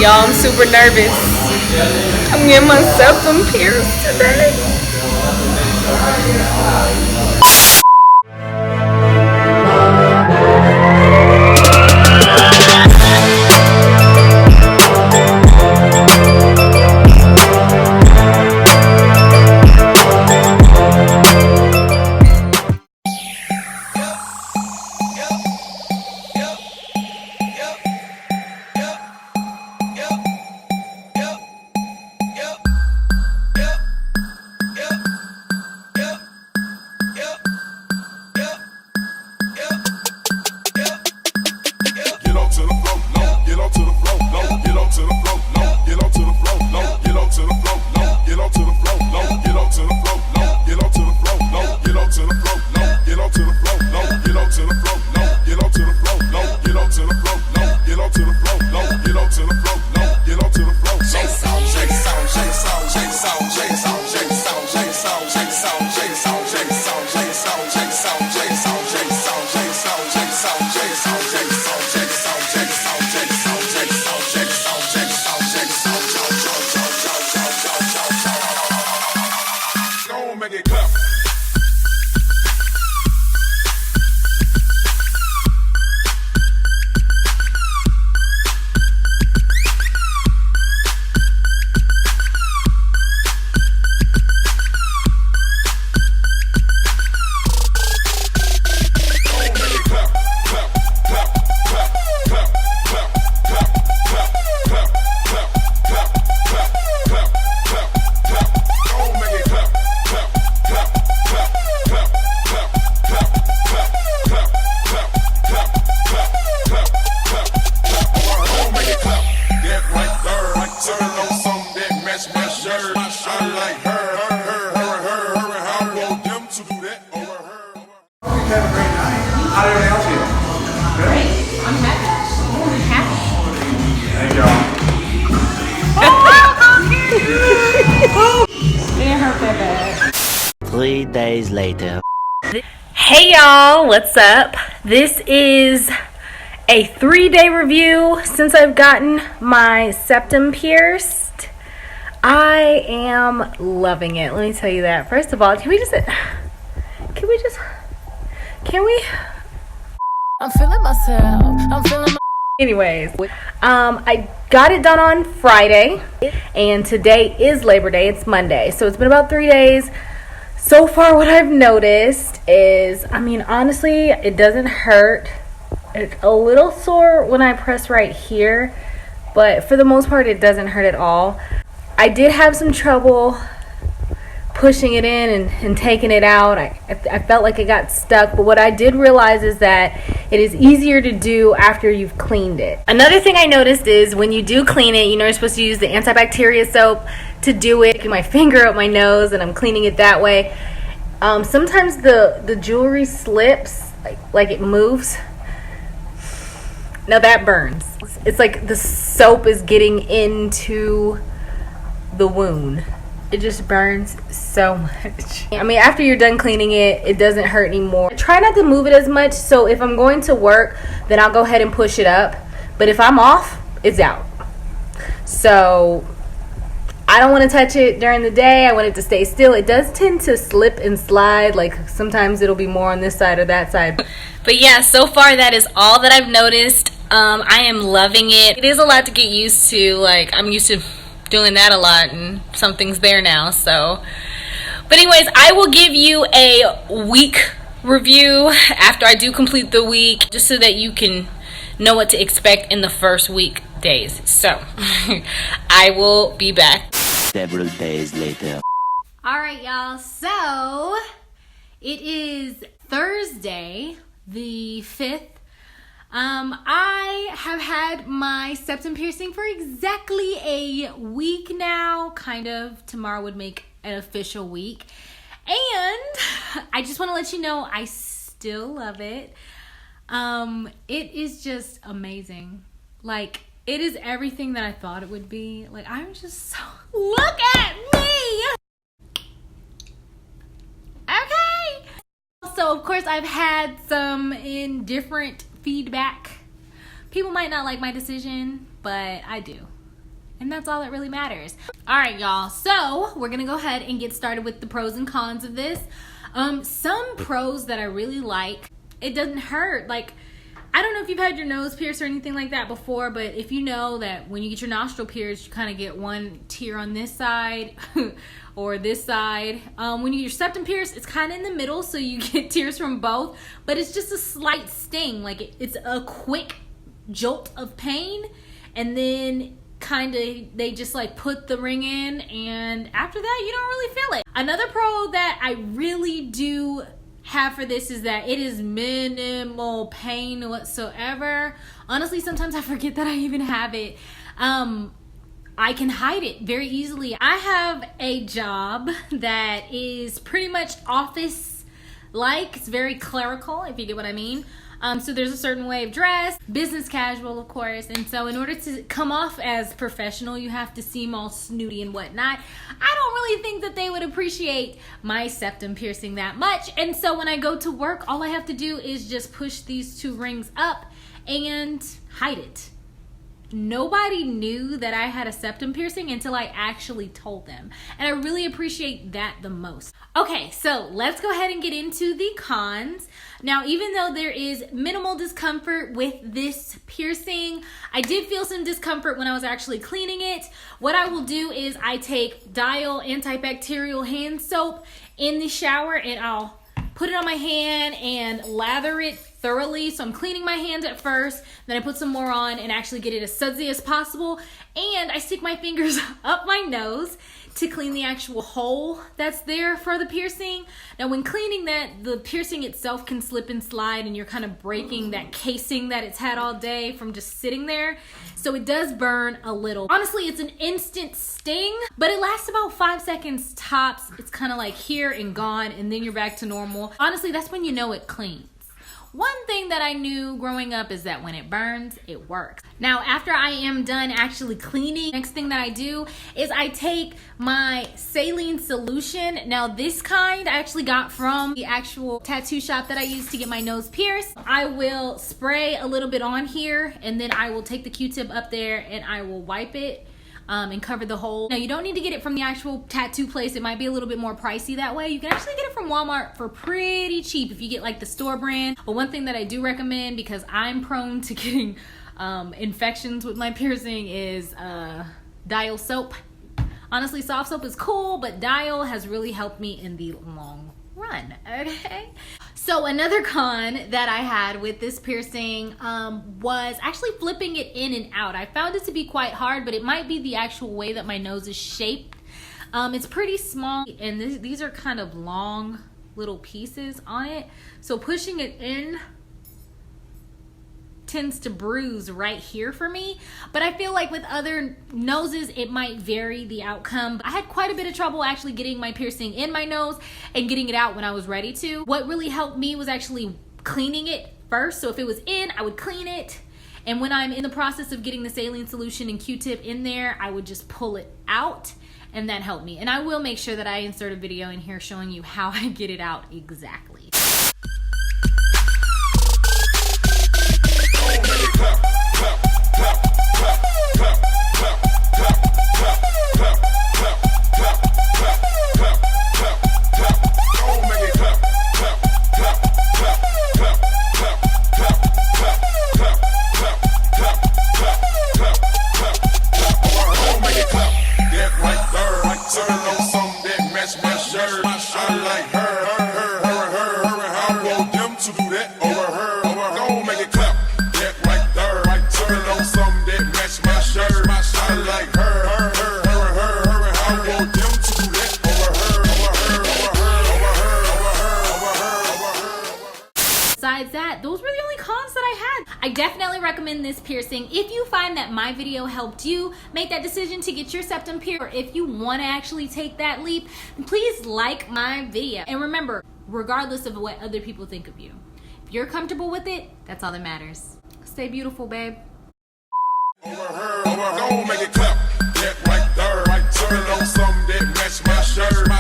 Y'all, I'm super nervous. I'm getting my septum pierced today. Days later. Hey y'all, what's up? This is a 3-day review since I've gotten my septum pierced. I am loving it. Let me tell you that. First of all, can we I'm feeling myself. Anyways, I got it done on Friday, and today is Labor Day. It's Monday, so it's been about 3 days. So far, what I've noticed is, honestly, it doesn't hurt. It's a little sore when I press right here, but for the most part, it doesn't hurt at all. I did have some trouble pushing it in and taking it out. I felt like it got stuck, but what I did realize is that it is easier to do after you've cleaned it. Another thing I noticed is when you do clean it, you're supposed to use the antibacterial soap to do it. My finger up my nose and I'm cleaning it that way. Sometimes the jewelry slips, like it moves. Now that burns. It's like the soap is getting into the wound. It just burns so much. After you're done cleaning it, it doesn't hurt anymore. Try not to move it as much, so if I'm going to work, then I'll go ahead and push it up. But if I'm off, it's out. So I don't want to touch it during the day. I want it to stay still. It does tend to slip and slide. Like sometimes it'll be more on this side or that side. But yeah, so far that is all that I've noticed. I am loving it. It is a lot to get used to. Like I'm used to doing that a lot and something's there now. So but anyways, I will give you a week review after I do complete the week, just so that you can know what to expect in the first week days. So I will be back Several days later. All right, y'all, so it is Thursday the 5th. I have had my septum piercing for exactly a week now. Kind of. Tomorrow would make an official week. And I just want to let you know I still love it. It is just amazing. Like, it is everything that I thought it would be. Like, I'm just so... Look at me! Okay! So, of course, I've had some indifferent feedback. People might not like my decision, but I do. And that's all that really matters. All right, y'all. So we're gonna go ahead and get started with the pros and cons of this. Some pros that I really like, it doesn't hurt. Like, I don't know if you've had your nose pierced or anything like that before, but if you know that when you get your nostril pierced, you kind of get one tear on this side or this side. When you get your septum pierced, it's kind of in the middle, so you get tears from both, but it's just a slight sting. Like, it's a quick jolt of pain, and then kind of they just like put the ring in, and after that you don't really feel it. Another pro that I really do have for this is that it is minimal pain whatsoever. Honestly, sometimes I forget that I even have it. I can hide it very easily. I have a job that is pretty much office like. It's very clerical, if you get what I mean. So there's a certain way of dress, business casual, of course. And so in order to come off as professional, you have to seem all snooty and whatnot. I don't really think that they would appreciate my septum piercing that much. And so when I go to work, all I have to do is just push these two rings up and hide it. Nobody knew that I had a septum piercing until I actually told them. And I really appreciate that the most. Okay, so let's go ahead and get into the cons. Now, even though there is minimal discomfort with this piercing, I did feel some discomfort when I was actually cleaning it. What I will do is I take Dial antibacterial hand soap in the shower, and I'll put it on my hand and lather it thoroughly. So I'm cleaning my hand at first, then I put some more on and actually get it as sudsy as possible. And I stick my fingers up my nose to clean the actual hole that's there for the piercing. Now, when cleaning that, the piercing itself can slip and slide, and you're kind of breaking that casing that it's had all day from just sitting there. So it does burn a little. Honestly, it's an instant sting, but it lasts about 5 seconds tops. It's kind of like here and gone, and then you're back to normal. Honestly, that's when you know it cleans. One thing that I knew growing up is that when it burns, it works. Now, after I am done actually cleaning, next thing that I do is I take my saline solution. Now, this kind I actually got from the actual tattoo shop that I used to get my nose pierced. I will spray a little bit on here, and then I will take the Q-tip up there and I will wipe it and cover the hole. Now, you don't need to get it from the actual tattoo place. It might be a little bit more pricey that way. You can actually get it from Walmart for pretty cheap if you get like the store brand. But one thing that I do recommend, because I'm prone to getting infections with my piercing, is Dial soap. Honestly, soft soap is cool, but Dial has really helped me in the long run, okay? So another con that I had with this piercing was actually flipping it in and out. I found it to be quite hard, but it might be the actual way that my nose is shaped. It's pretty small, and these are kind of long little pieces on it. So pushing it in tends to bruise right here for me, but I feel like with other noses it might vary the outcome. I had quite a bit of trouble actually getting my piercing in my nose and getting it out when I was ready to. What really helped me was actually cleaning it first. So if it was in, I would clean it, and when I'm in the process of getting the saline solution and Q-tip in there, I would just pull it out, and that helped me. And I will make sure that I insert a video in here showing you how I get it out exactly. Besides that, those were the only cons that I had. I definitely recommend this piercing. If you find that my video helped you make that decision to get your septum pierced, or if you want to actually take that leap, please like my video. And remember, regardless of what other people think of you, if you're comfortable with it, that's all that matters. Stay beautiful, babe. Over her, don't make it clap. Get right there, right turn on something that match my shirt.